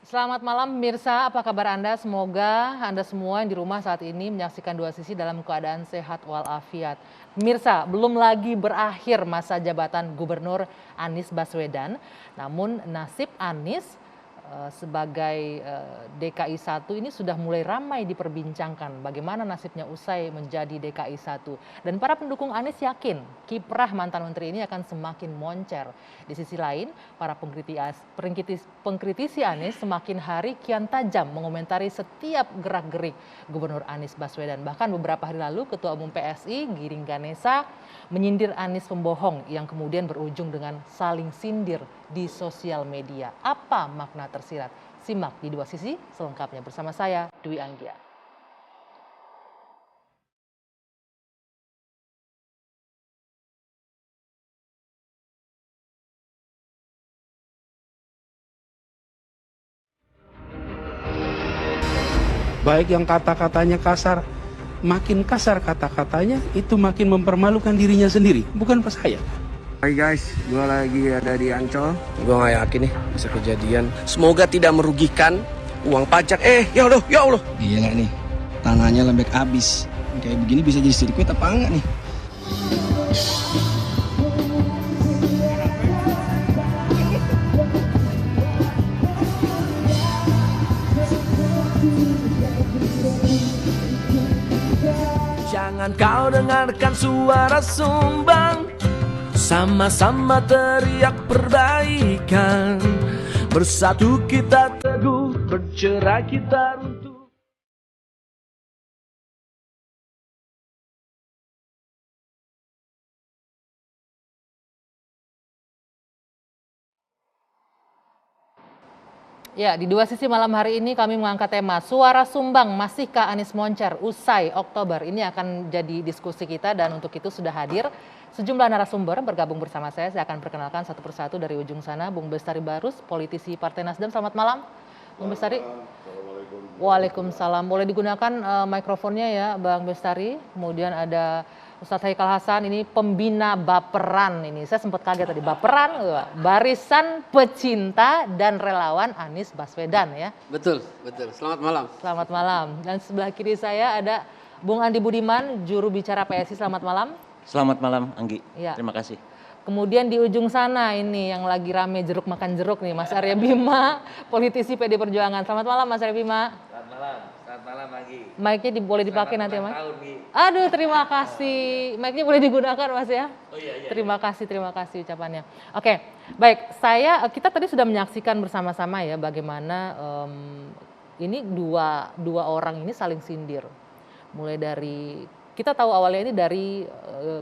Selamat malam pemirsa, apa kabar Anda? Semoga Anda semua yang di rumah saat ini menyaksikan Dua Sisi dalam keadaan sehat walafiat. Pemirsa, belum lagi berakhir masa jabatan Gubernur Anies Baswedan, namun nasib Anies sebagai DKI 1 ini sudah mulai ramai diperbincangkan bagaimana nasibnya usai menjadi DKI 1. Dan para pendukung Anies yakin kiprah mantan menteri ini akan semakin moncer. Di sisi lain, para pengkritisi Anies semakin hari kian tajam mengomentari setiap gerak-gerik Gubernur Anies Baswedan. Bahkan beberapa hari lalu Ketua Umum PSI Giring Ganesa menyindir Anies pembohong yang kemudian berujung dengan saling sindir di sosial media. Apa makna tersirat? Simak di Dua Sisi selengkapnya bersama saya, Dwi Anggia. Baik yang kata-katanya kasar, makin kasar kata-katanya itu makin mempermalukan dirinya sendiri, bukan pas saya. Hai guys, gue lagi ada di Ancol. Gue gak yakin nih bisa kejadian. Semoga tidak merugikan uang pajak. Ya Allah, ya Allah. Gila nih, tanahnya lembek abis. Kayak begini bisa jadi sirkuit apa enggak nih? Jangan kau dengarkan suara sumbang, sama-sama teriak perbaikan. Bersatu kita teguh, bercerai kita runtuh. Ya, di Dua Sisi malam hari ini kami mengangkat tema Suara Sumbang Masihkah Anies Moncer usai Oktober. Ini akan jadi diskusi kita dan untuk itu sudah hadir sejumlah narasumber bergabung bersama saya. Saya akan perkenalkan satu persatu dari ujung sana. Bung Bestari Barus, politisi Partai Nasdem. Selamat malam, Bung Bestari. Waalaikumsalam. Boleh digunakan mikrofonnya ya, Bang Bestari. Kemudian ada Ustadz Haikal Hasan, ini pembina Baperan ini. Saya sempat kaget tadi, Baperan, Barisan Pecinta dan Relawan Anies Baswedan ya. Betul. Selamat malam. Selamat malam. Dan sebelah kiri saya ada Bung Andi Budiman, juru bicara PSI. Selamat malam. Selamat malam, Anggi. Ya. Terima kasih. Kemudian di ujung sana ini yang lagi rame jeruk makan jeruk nih, Mas Arya Bima, politisi PD Perjuangan. Selamat malam, Mas Arya Bima. Selamat malam Anggi. Mic-nya boleh dipakai nanti ya, Mas? Tahun, Gi. Aduh, terima kasih. Mic-nya boleh digunakan, Mas ya? Oh iya. Terima kasih ucapannya. Oke, baik. Kita tadi sudah menyaksikan bersama-sama ya bagaimana ini dua orang ini saling sindir. Mulai dari kita tahu awalnya ini dari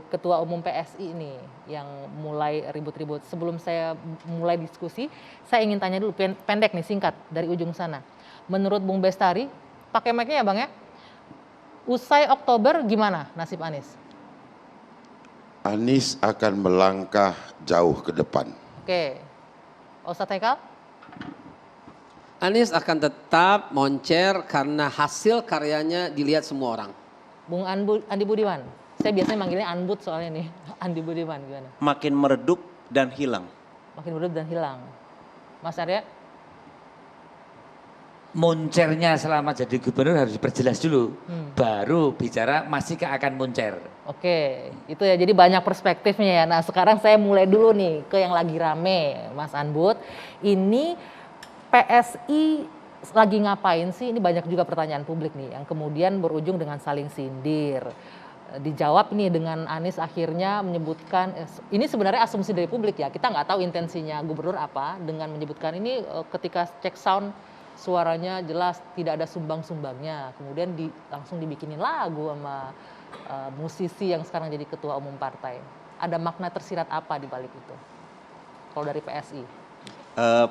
Ketua Umum PSI ini yang mulai ribut-ribut. Sebelum saya mulai diskusi, saya ingin tanya dulu pendek nih, singkat dari ujung sana. Menurut Bung Bestari, pakai mic-nya ya Bang ya? Usai Oktober gimana nasib Anies? Anies akan melangkah jauh ke depan. Oke, Ustadz Haikal? Anies akan tetap moncer karena hasil karyanya dilihat semua orang. Bung Andi Budiman, saya biasanya manggilnya Anbud soalnya nih. Andi Budiman gimana? Makin meredup dan hilang. Makin meredup dan hilang. Mas Arya? Moncernya selama jadi gubernur harus diperjelas dulu. Baru bicara masihkah akan moncer. Oke, itu ya, jadi banyak perspektifnya ya. Nah sekarang saya mulai dulu nih ke yang lagi rame, Mas Anbud. Ini PSI lagi ngapain sih? Ini banyak juga pertanyaan publik nih yang kemudian berujung dengan saling sindir. Dijawab nih dengan Anies akhirnya menyebutkan, ini sebenarnya asumsi dari publik ya, kita nggak tahu intensinya gubernur apa dengan menyebutkan ini ketika cek sound suaranya jelas tidak ada sumbang-sumbangnya. Kemudian langsung dibikinin lagu sama musisi yang sekarang jadi ketua umum partai. Ada makna tersirat apa di balik itu? Kalau dari PSI?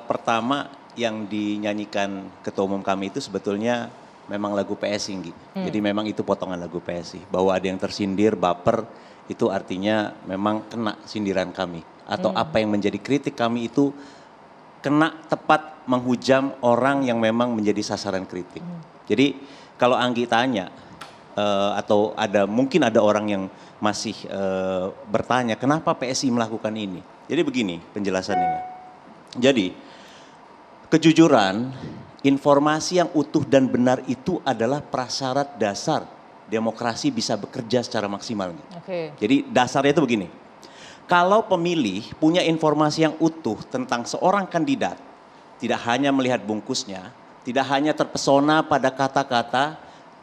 Pertama yang dinyanyikan ketua umum kami itu sebetulnya memang lagu PSI, Nggi. Jadi memang itu potongan lagu PSI. Bahwa ada yang tersindir, baper, itu artinya memang kena sindiran kami. Atau apa yang menjadi kritik kami itu kena tepat menghujam orang yang memang menjadi sasaran kritik. Jadi kalau Anggi tanya, atau mungkin ada orang yang masih bertanya, kenapa PSI melakukan ini? Jadi begini penjelasannya. Jadi kejujuran informasi yang utuh dan benar itu adalah prasyarat dasar demokrasi bisa bekerja secara maksimal. Jadi dasarnya itu begini, kalau pemilih punya informasi yang utuh tentang seorang kandidat, tidak hanya melihat bungkusnya, tidak hanya terpesona pada kata-kata,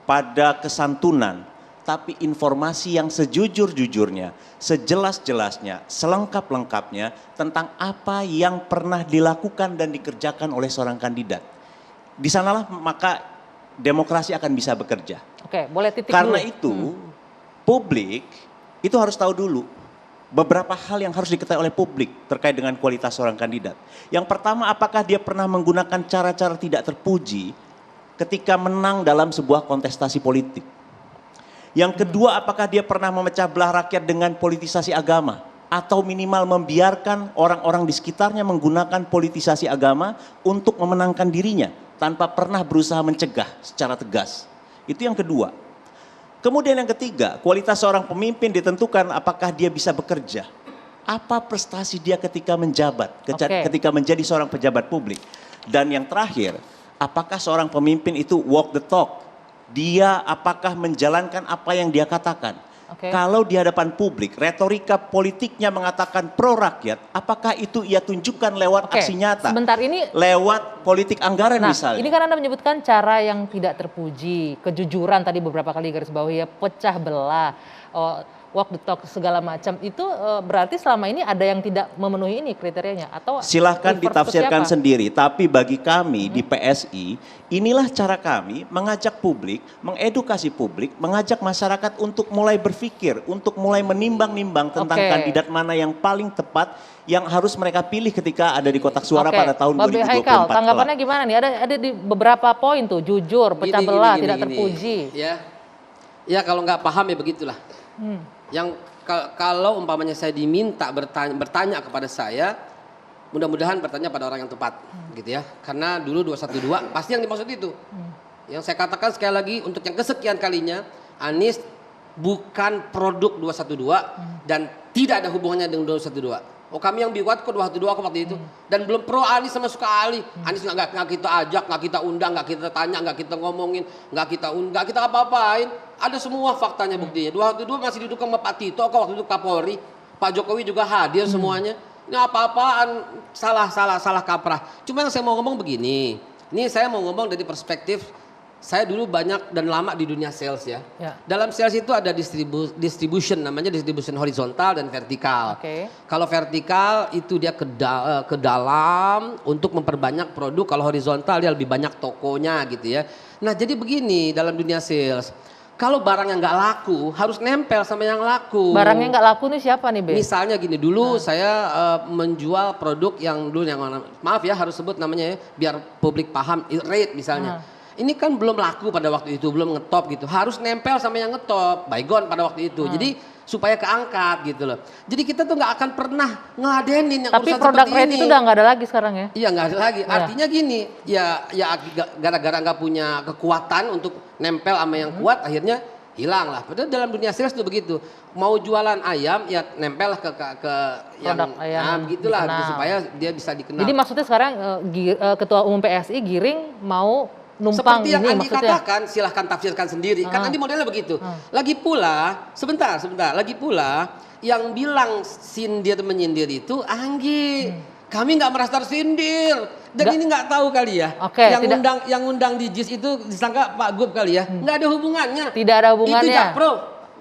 pada kesantunan, tapi informasi yang sejujur-jujurnya, sejelas-jelasnya, selengkap-lengkapnya tentang apa yang pernah dilakukan dan dikerjakan oleh seorang kandidat. Di sanalah maka demokrasi akan bisa bekerja. Oke, boleh titik Karena dulu. itu publik itu harus tahu dulu beberapa hal yang harus diketahui oleh publik terkait dengan kualitas seorang kandidat. Yang pertama, apakah dia pernah menggunakan cara-cara tidak terpuji ketika menang dalam sebuah kontestasi politik. Yang kedua, apakah dia pernah memecah belah rakyat dengan politisasi agama atau minimal membiarkan orang-orang di sekitarnya menggunakan politisasi agama untuk memenangkan dirinya tanpa pernah berusaha mencegah secara tegas. Itu yang kedua. Kemudian yang ketiga, kualitas seorang pemimpin ditentukan apakah dia bisa bekerja. Apa prestasi dia ketika menjabat, ketika menjadi seorang pejabat publik. Dan yang terakhir, apakah seorang pemimpin itu walk the talk? Dia apakah menjalankan apa yang dia katakan? Kalau di hadapan publik, retorika politiknya mengatakan pro rakyat, apakah itu ia tunjukkan lewat aksi nyata? Sebentar ini lewat politik anggaran misalnya. Ini kan Anda menyebutkan cara yang tidak terpuji, kejujuran tadi beberapa kali garis bawahi ya, pecah belah, walk the talk segala macam. Itu berarti selama ini ada yang tidak memenuhi ini kriterianya atau silahkan ditafsirkan sendiri. Tapi bagi kami di PSI, inilah cara kami mengajak publik, mengedukasi publik, mengajak masyarakat untuk mulai berpikir, untuk mulai menimbang-nimbang tentang kandidat mana yang paling tepat yang harus mereka pilih ketika ada di kotak suara pada tahun 2024. Haikal, tanggapannya gimana nih? Ada di beberapa poin tuh, jujur, pecah belah, tidak terpuji. Ya kalau nggak paham ya begitulah. Yang kalau umpamanya saya diminta bertanya kepada saya, mudah-mudahan bertanya pada orang yang tepat, gitu ya. Karena dulu 212 pasti yang dimaksud itu. Yang saya katakan sekali lagi untuk yang kesekian kalinya, Anies bukan produk 212 dan tidak ada hubungannya dengan 212. Oh kami yang buat kok 212 waktu itu dan belum pro Anies sama sekali. Anies nggak kita ajak, nggak kita undang, nggak kita tanya, nggak kita ngomongin, nggak kita apa-apain. Ada semua faktanya buktinya. 212 masih duduk sama Pak Tito kok waktu itu Kapolri. Pak Jokowi juga hadir semuanya. Ini apa-apaan salah kaprah. Cuma yang saya mau ngomong begini. Ini saya mau ngomong dari perspektif saya dulu banyak dan lama di dunia sales ya. Dalam sales itu ada distribution, namanya distribution horizontal dan vertikal. Kalau vertikal itu dia ke dalam untuk memperbanyak produk. Kalau horizontal dia lebih banyak tokonya gitu ya. Nah jadi begini dalam dunia sales. Kalau barang yang nggak laku harus nempel sama yang laku. Barang yang nggak laku nih siapa nih, Be? Misalnya gini, dulu saya menjual produk yang dulu yang maaf ya harus sebut namanya ya, biar publik paham, rate misalnya. Ini kan belum laku pada waktu itu, belum ngetop gitu. Harus nempel sama yang ngetop, baygon pada waktu itu. Jadi supaya keangkat gitu loh. Jadi kita tuh nggak akan pernah ngeladenin yang tapi urusan produk seperti rate ini. itu udah nggak ada lagi sekarang ya? Iya nggak ada lagi. Artinya gini, ya gara-gara nggak punya kekuatan untuk nempel sama yang kuat, akhirnya hilang lah. Padahal dalam dunia sales tuh begitu. Mau jualan ayam ya nempel lah ke yang ayam, gitulah supaya dia bisa dikenal. Jadi maksudnya sekarang Ketua Umum PSI Giring mau numpang seperti yang ini Andi maksudnya. katakan, silahkan tafsirkan sendiri. Kan Andi modelnya begitu. Lagi pula, sebentar. Lagi pula, yang bilang sindir menyindir itu Anggi. Kami nggak merasa tersindir. Dan ini nggak tahu kali ya. Yang undang di JIS itu disangka Pak Gub kali ya. Nggak ada hubungannya. Tidak ada hubungannya. Itu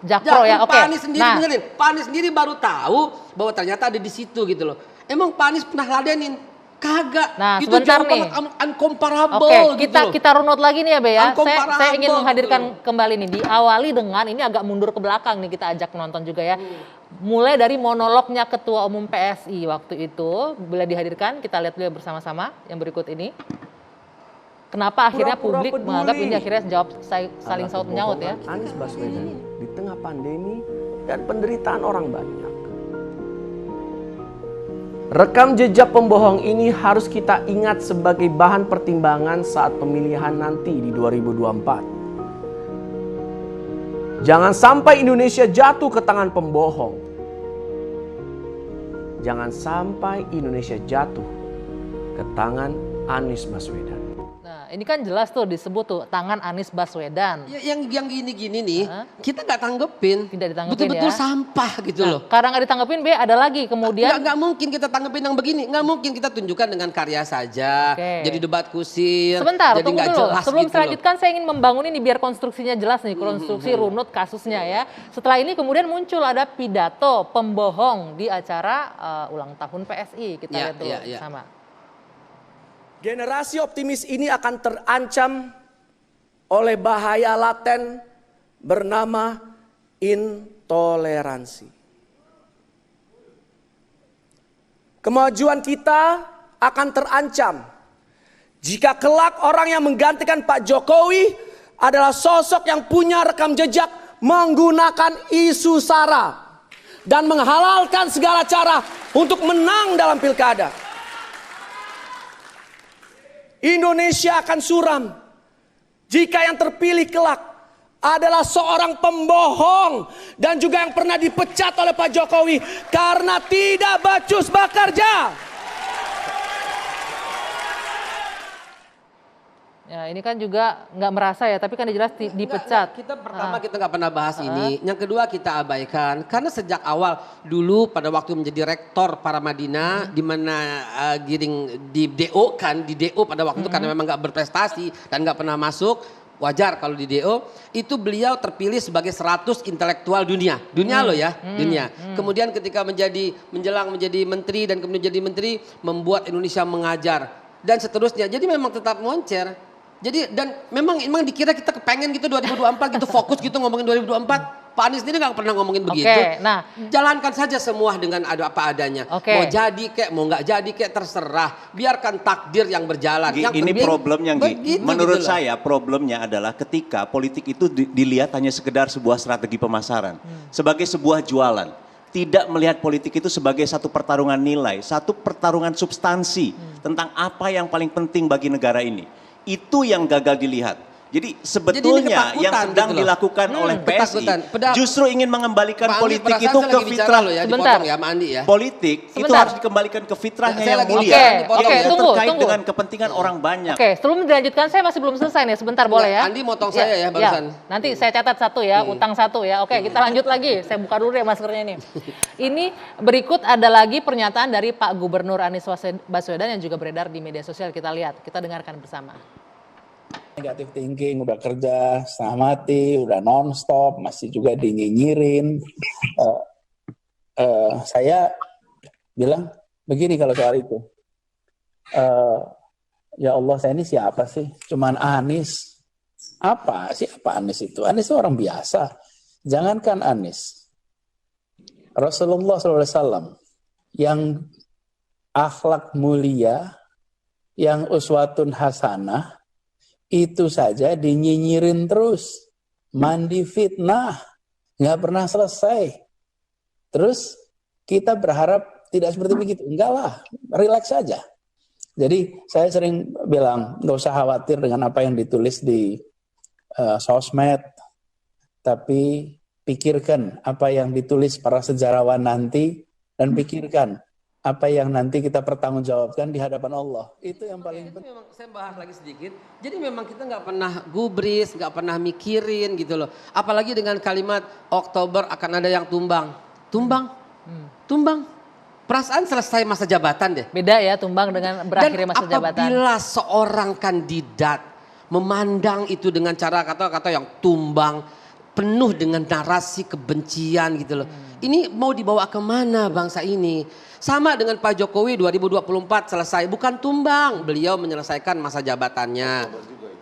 Jakpro ya. Pak Anies sendiri dengerin. Pak Anies sendiri baru tahu bahwa ternyata ada di situ gitu loh. Emang Pak Anies pernah ladenin? Kagak. Nah, itu sebentar jauh nih. Uncomparable gitu loh. Kita runut lagi nih ya, Be ya. Saya ingin Uncomparable menghadirkan gitu. kembali nih. Diawali dengan ini agak mundur ke belakang nih, kita ajak penonton juga ya. Mulai dari monolognya Ketua Umum PSI waktu itu, bila dihadirkan kita lihat dulu bersama-sama yang berikut ini. Kenapa akhirnya publik menganggap ini akhirnya jawab saling saut menyaut ya. Anies Baswedan di tengah pandemi dan penderitaan orang banyak. Rekam jejak pembohong ini harus kita ingat sebagai bahan pertimbangan saat pemilihan nanti di 2024. Jangan sampai Indonesia jatuh ke tangan pembohong. Jangan sampai Indonesia jatuh ke tangan Anies Baswedan. Nah, ini kan jelas tuh disebut tuh tangan Anies Baswedan. Ya, yang gini-gini nih, kita nggak tanggepin. Tidak ditanggepin Betul-betul ya. sampah gitu loh. Karena nggak ditanggepin, B ada lagi kemudian. Nggak mungkin kita tanggepin yang begini. Nggak mungkin kita tunjukkan dengan karya saja. Oke. Jadi debat kusir. Sebentar, jadi tunggu nggak dulu. jelas Sebelum gitu saya loh. lanjutkan, saya ingin membangun ini biar konstruksinya jelas nih, konstruksi runut kasusnya ya. Setelah ini kemudian muncul ada pidato pembohong di acara ulang tahun PSI. Kita lihat dulu sama. Generasi optimis ini akan terancam oleh bahaya laten bernama intoleransi. Kemajuan kita akan terancam jika kelak orang yang menggantikan Pak Jokowi adalah sosok yang punya rekam jejak menggunakan isu SARA dan menghalalkan segala cara untuk menang dalam pilkada. Indonesia akan suram jika yang terpilih kelak adalah seorang pembohong dan juga yang pernah dipecat oleh Pak Jokowi karena tidak becus bekerja. Ya, ini kan juga nggak merasa ya, tapi kan jelas dipecat. Kita pertama kita nggak pernah bahas ini. Yang kedua kita abaikan karena sejak awal dulu pada waktu menjadi rektor Paramadina di mana Giring di DO pada waktu itu karena memang nggak berprestasi dan nggak pernah masuk. Wajar kalau di DO itu beliau terpilih sebagai 100 intelektual dunia loh ya, dunia. Kemudian ketika menjelang menjadi menteri dan kemudian jadi menteri membuat Indonesia mengajar dan seterusnya. Jadi memang tetap moncer. Jadi dan memang dikira kita kepengen gitu 2024 gitu fokus gitu ngomongin 2024. Pak Anies sendiri nggak pernah ngomongin begitu. Nah, jalankan saja semua dengan ada apa adanya. Mau jadi kek, mau nggak jadi kek terserah. Biarkan takdir yang berjalan. Ini problemnya, Gi. Menurut saya problemnya adalah ketika politik itu dilihat hanya sekedar sebuah strategi pemasaran, sebagai sebuah jualan. Tidak melihat politik itu sebagai satu pertarungan nilai, satu pertarungan substansi tentang apa yang paling penting bagi negara ini. Itu yang gagal dilihat. Jadi sebetulnya yang sedang dilakukan oleh PSI justru ingin mengembalikan politik itu ke fitrah. Ya, Andi, ya. Politik itu harus dikembalikan ke fitrahnya yang mulia. Terkait dengan kepentingan orang banyak. Oke, sebelum dilanjutkan saya masih belum selesai nih, sebentar boleh ya? Andi motong saya ya barusan. Nanti saya catat satu ya, utang satu ya. Oke, kita lanjut lagi. Saya buka dulu deh maskernya ini. Ini berikut ada lagi pernyataan dari Pak Gubernur Anies Baswedan yang juga beredar di media sosial. Kita lihat, kita dengarkan bersama. Negatif thinking, udah kerja setengah mati, udah non-stop, masih juga dinyinyirin. Saya bilang begini kalau soal itu. Ya Allah, saya ini siapa sih? Cuman Anies. Apa Anies itu? Anies itu orang biasa. Jangankan Anies. Rasulullah SAW yang akhlak mulia, yang uswatun hasanah, itu saja dinyinyirin terus, mandi fitnah, nggak pernah selesai. Terus kita berharap tidak seperti begitu, enggak lah, relax saja. Jadi saya sering bilang nggak usah khawatir dengan apa yang ditulis di sosmed, tapi pikirkan apa yang ditulis para sejarawan nanti dan pikirkan apa yang nanti kita pertanggungjawabkan di hadapan Allah. Itu yang paling penting. Memang saya bahas lagi sedikit. Jadi memang kita nggak pernah gubris, nggak pernah mikirin gitu loh. Apalagi dengan kalimat Oktober akan ada yang tumbang. Tumbang. Perasaan selesai masa jabatan deh. Beda ya tumbang dengan berakhirnya masa jabatan. Dan apabila seorang kandidat memandang itu dengan cara kata-kata yang tumbang, penuh dengan narasi kebencian gitu loh. Ini mau dibawa kemana bangsa ini? Sama dengan Pak Jokowi 2024 selesai, bukan tumbang. Beliau menyelesaikan masa jabatannya.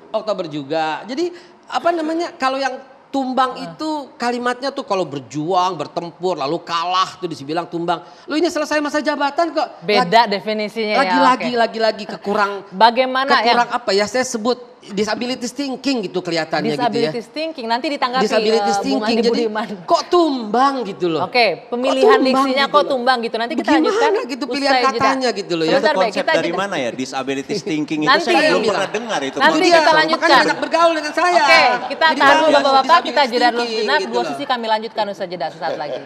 Oktober juga. Jadi apa namanya, kalau yang tumbang itu kalimatnya tuh kalau berjuang, bertempur, lalu kalah tuh dibilang tumbang. Lu ini selesai masa jabatan kok. Beda definisinya lagi-lagi kekurang. Bagaimana kekurang apa ya, saya sebut disability thinking gitu kelihatannya gitu ya. Disability thinking, nanti ditanggapi disability thinking, jadi kok tumbang gitu loh. Oke, pemilihan diksinya kok tumbang gitu. Nanti kita lanjutkan. Gimana gitu pilihan katanya gitu loh ya. Itu konsep dari mana ya, disability thinking itu saya belum pernah dengar itu. Nanti kita lanjutkan. Makanya banyak bergaul dengan saya. Oke, kita tahan dulu Bapak-Bapak, kita jeda dulu sejenak. Dua sisi kami lanjutkan usai jeda sesaat lagi.